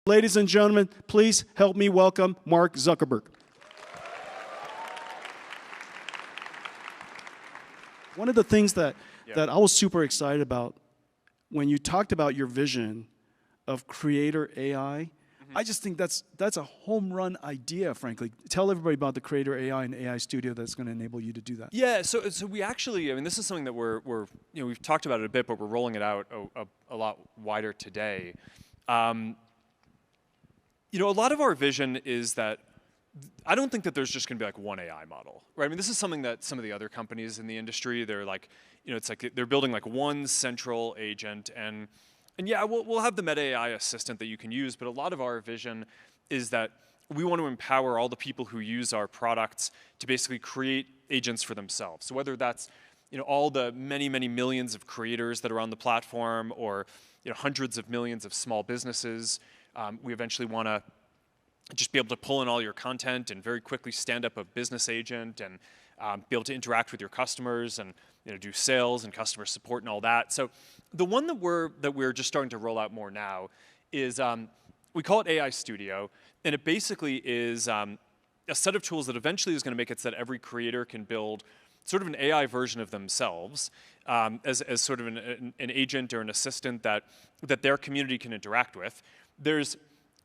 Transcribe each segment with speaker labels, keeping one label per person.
Speaker 1: Ladies and gentlemen, please help me welcome Mark Zuckerberg. One of the things that I was super excited about when you talked about your vision of creator AI, I just think that's a home run idea, frankly. Tell everybody about the creator AI and AI studio that's going to enable you to do that.
Speaker 2: Yeah, so we actually, I mean, this is something that we've talked about it a bit, but we're rolling it out a lot wider today. A lot of our vision is that I don't think that there's just going to be like one AI model, right? I mean, this is something that some of the other companies in the industry, they're like, it's like they're building like one central agent, and yeah, we'll have the Meta AI assistant that you can use, but a lot of our vision is that we want to empower all the people who use our products to basically create agents for themselves. So whether that's all the many millions of creators that are on the platform, or hundreds of millions of small businesses. We eventually want to just be able to pull in all your content and very quickly stand up a business agent and be able to interact with your customers and do sales and customer support and all that. So the one that we're just starting to roll out more now is we call it AI Studio, and it basically is a set of tools that eventually is going to make it so that every creator can build sort of an AI version of themselves as sort of an agent or an assistant that their community can interact with. There's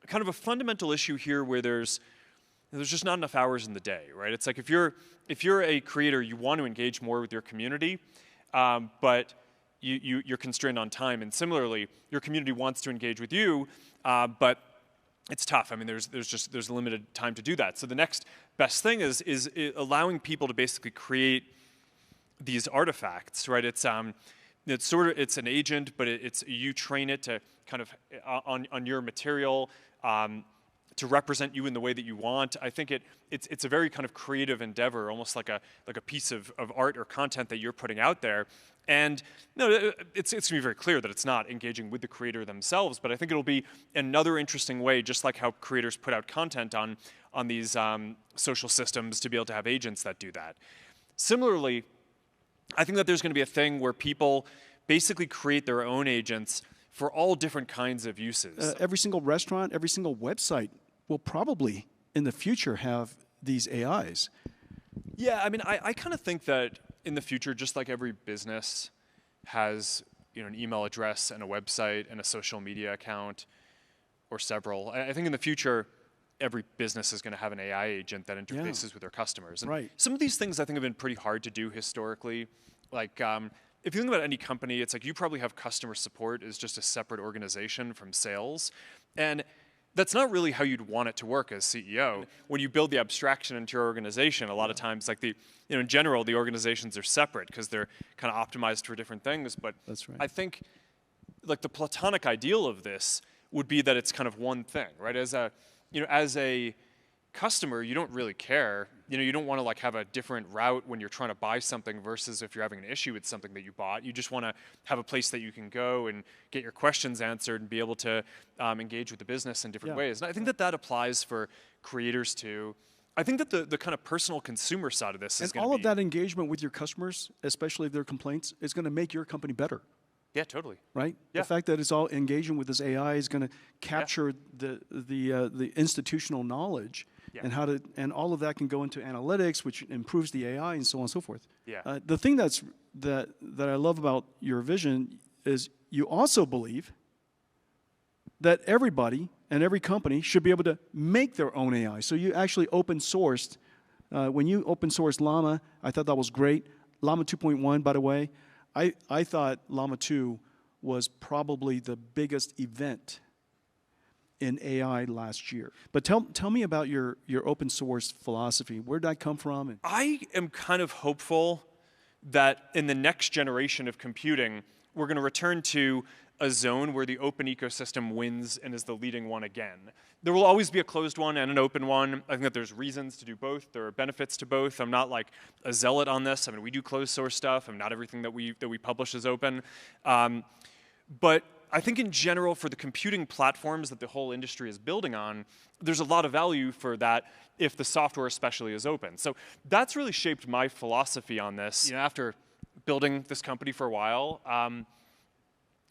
Speaker 2: kind of a fundamental issue here where there's just not enough hours in the day, right? It's like if you're a creator, you want to engage more with your community, but you're constrained on time. And similarly, your community wants to engage with you, but it's tough. I mean, there's limited time to do that. So the next best thing is allowing people to basically create these artifacts, right? It's an agent, but you train it to kind of on your material to represent you in the way that you want. I think it's a very kind of creative endeavor, almost like a piece of art or content that you're putting out there. And it's going to be very clear that it's not engaging with the creator themselves, but I think it'll be another interesting way, just like how creators put out content on these social systems, to be able to have agents that do that. Similarly, I think that there's going to be a thing where people basically create their own agents for all different kinds of uses.
Speaker 1: Every single restaurant, every single website will probably, in the future, have these AIs.
Speaker 2: Yeah, I mean, I kind of think that in the future, just like every business has an email address and a website and a social media account, or several, I think in the future, every business is going to have an AI agent that interfaces with their customers. And some of these things I think have been pretty hard to do historically. Like, if you think about any company, it's like you probably have customer support as just a separate organization from sales. And that's not really how you'd want it to work as CEO. When you build the abstraction into your organization, a lot of times, like in general, the organizations are separate because they're kind of optimized for different things. But
Speaker 1: that's right.
Speaker 2: I think like the platonic ideal of this would be that it's kind of one thing, right? As a customer, you don't really care. You don't want to like have a different route when you're trying to buy something versus if you're having an issue with something that you bought. You just want to have a place that you can go and get your questions answered and be able to engage with the business in different ways. And I think that applies for creators too. I think that the kind of personal consumer side of this is going to be...
Speaker 1: all of that engagement with your customers, especially if they're complaints, is going to make your company better.
Speaker 2: Yeah, totally.
Speaker 1: Right?
Speaker 2: Yeah.
Speaker 1: The fact that it's all engaging with this AI is going to capture the institutional knowledge and all of that can go into analytics, which improves the AI and so on and so forth.
Speaker 2: Yeah.
Speaker 1: The thing that I love about your vision is you also believe that everybody and every company should be able to make their own AI. So you actually open sourced. When you open sourced Llama, I thought that was great. Llama 2.1, by the way, I thought Llama 2 was probably the biggest event in AI last year. But tell me about your open source philosophy. Where did that come from?
Speaker 2: I am kind of hopeful that in the next generation of computing, we're going to return to a zone where the open ecosystem wins and is the leading one again. There will always be a closed one and an open one. I think that there's reasons to do both. There are benefits to both. I'm not like a zealot on this. I mean, we do closed source stuff, and not everything that we publish is open. But I think in general, for the computing platforms that the whole industry is building on, there's a lot of value for that if the software especially is open. So that's really shaped my philosophy on this. After building this company for a while,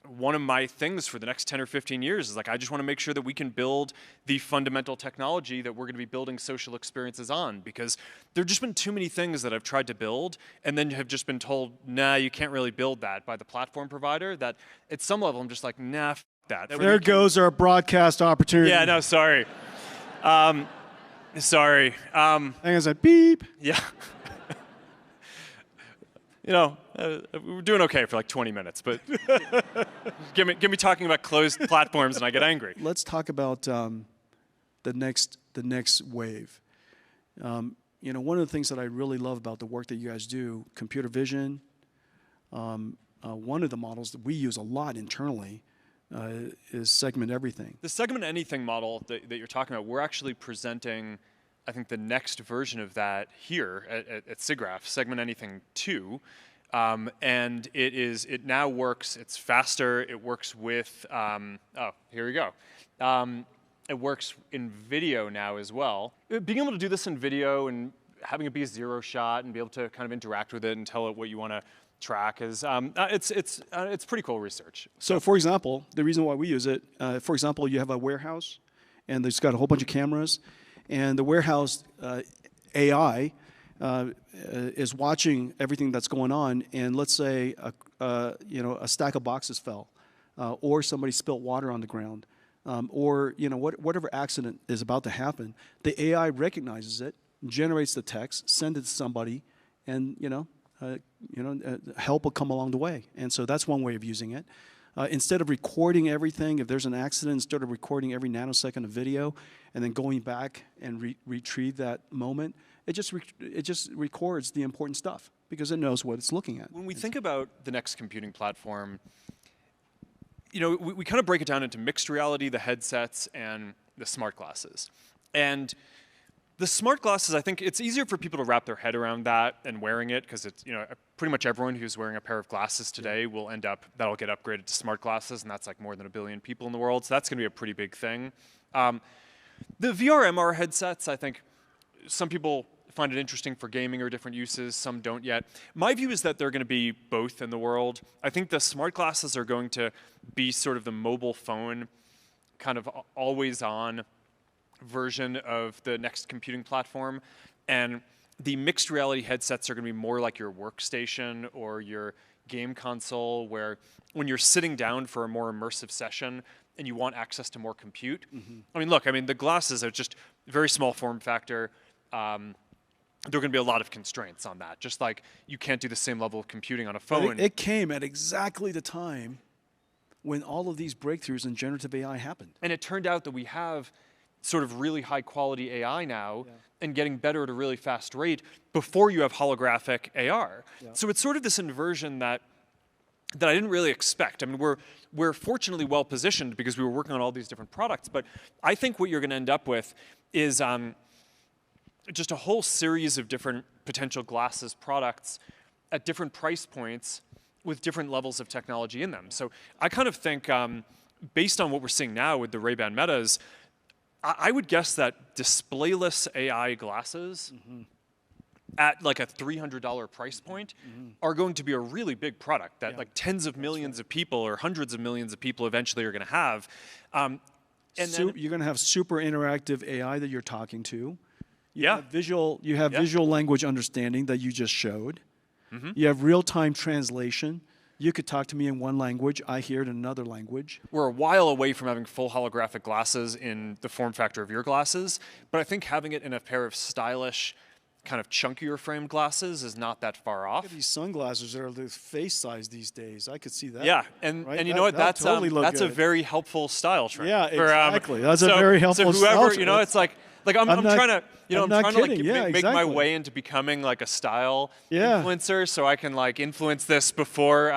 Speaker 2: one of my things for the next 10 or 15 years is like, I just want to make sure that we can build the fundamental technology that we're going to be building social experiences on, because there have just been too many things that I've tried to build and then have just been told, nah, you can't really build that by the platform provider, that at some level I'm just like, nah, f that.
Speaker 1: There goes our broadcast opportunity.
Speaker 2: Yeah, no, sorry. Sorry.
Speaker 1: Hang on a sec, beep.
Speaker 2: Yeah. You know, we're doing okay for like 20 minutes, but get me talking about closed platforms and I get angry.
Speaker 1: Let's talk about the next wave. You know, one of the things that I really love about the work that you guys do, computer vision. One of the models that we use a lot internally is segment everything.
Speaker 2: The segment anything model that you're talking about, we're actually presenting, I think, the next version of that here at SIGGRAPH, Segment Anything 2. And it now works, it's faster, it works with, oh, here we go. It works in video now as well. Being able to do this in video and having it be a zero shot and be able to kind of interact with it and tell it what you want to track is, it's pretty cool research.
Speaker 1: So for example, the reason why we use it, for example, you have a warehouse and it's got a whole bunch of cameras, and the warehouse AI is watching everything that's going on, and let's say you know, a stack of boxes fell, or somebody spilled water on the ground, or you know, whatever accident is about to happen, the AI recognizes it, generates the text, sends it to somebody, and help will come along the way. And so that's one way of using it. Instead of recording everything, if there's an accident, instead of recording every nanosecond of video and then going back and retrieve that moment, it just records the important stuff because it knows what it's looking at.
Speaker 2: When we think about the next computing platform, you know, we kind of break it down into mixed reality, the headsets, and the smart glasses. And the smart glasses, I think it's easier for people to wrap their head around that and wearing it, because it's, you know, pretty much everyone who's wearing a pair of glasses today will end up, that'll get upgraded to smart glasses, and that's like more than 1 billion people in the world, so that's going to be a pretty big thing. The VR MR headsets, I think some people find it interesting for gaming or different uses, some don't yet. My view is that they're going to be both in the world. I think the smart glasses are going to be sort of the mobile phone, kind of always on version of the next computing platform, and the mixed reality headsets are going to be more like your workstation or your game console, where when you're sitting down for a more immersive session and you want access to more compute. I mean, look, I mean, the glasses are just very small form factor. There are going to be a lot of constraints on that, just like you can't do the same level of computing on a phone.
Speaker 1: It came at exactly the time when all of these breakthroughs in generative AI happened.
Speaker 2: And it turned out that we have sort of really high quality AI now, and getting better at a really fast rate before you have holographic AR. So it's sort of this inversion that I didn't really expect. I mean, we're fortunately well positioned because we were working on all these different products, but I think what you're going to end up with is just a whole series of different potential glasses products at different price points with different levels of technology in them. So I kind of think, based on what we're seeing now with the Ray-Ban Metas, I would guess that displayless AI glasses at like a $300 price point are going to be a really big product that like tens of millions of people or hundreds of millions of people eventually are going to have. And then
Speaker 1: you're going to have super interactive AI that you're talking to. You have
Speaker 2: Yeah.
Speaker 1: visual language understanding that you just showed. You have real-time translation. You could talk to me in one language, I hear it in another language.
Speaker 2: We're a while away from having full holographic glasses in the form factor of your glasses, but I think having it in a pair of stylish, kind of chunkier frame glasses is not that far off.
Speaker 1: Look at these sunglasses that are the face size these days. I could see that.
Speaker 2: Yeah, and you know what? That's
Speaker 1: totally
Speaker 2: that's a
Speaker 1: good.
Speaker 2: very helpful style trend.
Speaker 1: Yeah,
Speaker 2: for,
Speaker 1: exactly. That's a very helpful
Speaker 2: So whoever,
Speaker 1: style
Speaker 2: you know,
Speaker 1: trend.
Speaker 2: it's like I'm
Speaker 1: not-
Speaker 2: trying to, you know,
Speaker 1: I'm
Speaker 2: I'm
Speaker 1: not
Speaker 2: trying to like
Speaker 1: kidding. Yeah,
Speaker 2: make my
Speaker 1: exactly.
Speaker 2: way into becoming like a style
Speaker 1: Yeah.
Speaker 2: influencer, so I can like influence this before,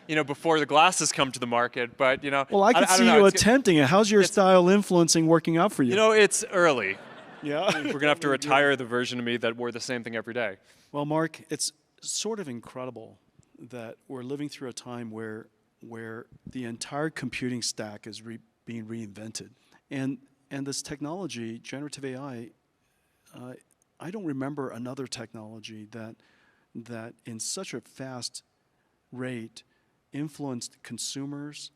Speaker 2: you know, before the glasses come to the market. But you know,
Speaker 1: Well, I could
Speaker 2: don't
Speaker 1: see
Speaker 2: know,
Speaker 1: you
Speaker 2: it's-
Speaker 1: attempting it. How's your style influencing working out for you?
Speaker 2: You know, it's early.
Speaker 1: yeah.
Speaker 2: We're gonna have to retire the version of me that wore the same thing every day.
Speaker 1: Well, Mark, it's sort of incredible that we're living through a time where the entire computing stack is being reinvented, and this technology, generative AI, I don't remember another technology that in such a fast rate influenced consumers,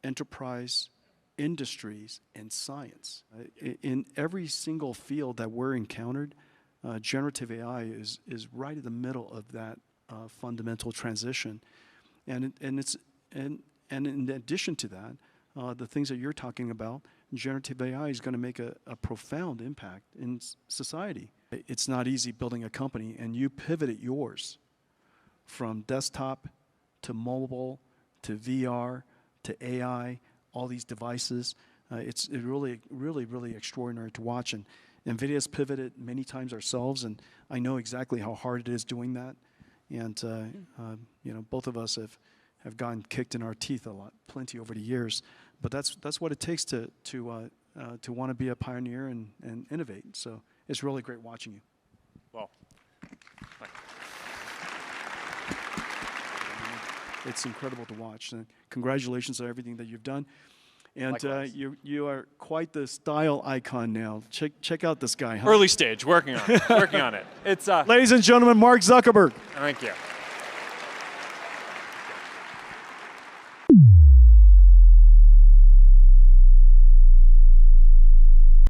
Speaker 1: enterprise, industries, and science. In every single field that we're encountered, generative AI is right in the middle of that fundamental transition. And in addition to that, the things that you're talking about, generative AI is going to make a profound impact in society. It's not easy building a company, and you pivoted yours from desktop to mobile to VR to AI, all these devices. It's really, really, really extraordinary to watch. And NVIDIA's pivoted many times ourselves, and I know exactly how hard it is doing that. And you know, both of us have gotten kicked in our teeth plenty over the years. But that's what it takes to want to be a pioneer and innovate. So it's really great watching you.
Speaker 2: Well,
Speaker 1: it's incredible to watch. And congratulations on everything that you've done. And you are quite the style icon now. Check out this guy. Huh?
Speaker 2: Early stage, working on it. It's
Speaker 1: ladies and gentlemen, Mark Zuckerberg.
Speaker 2: Thank you.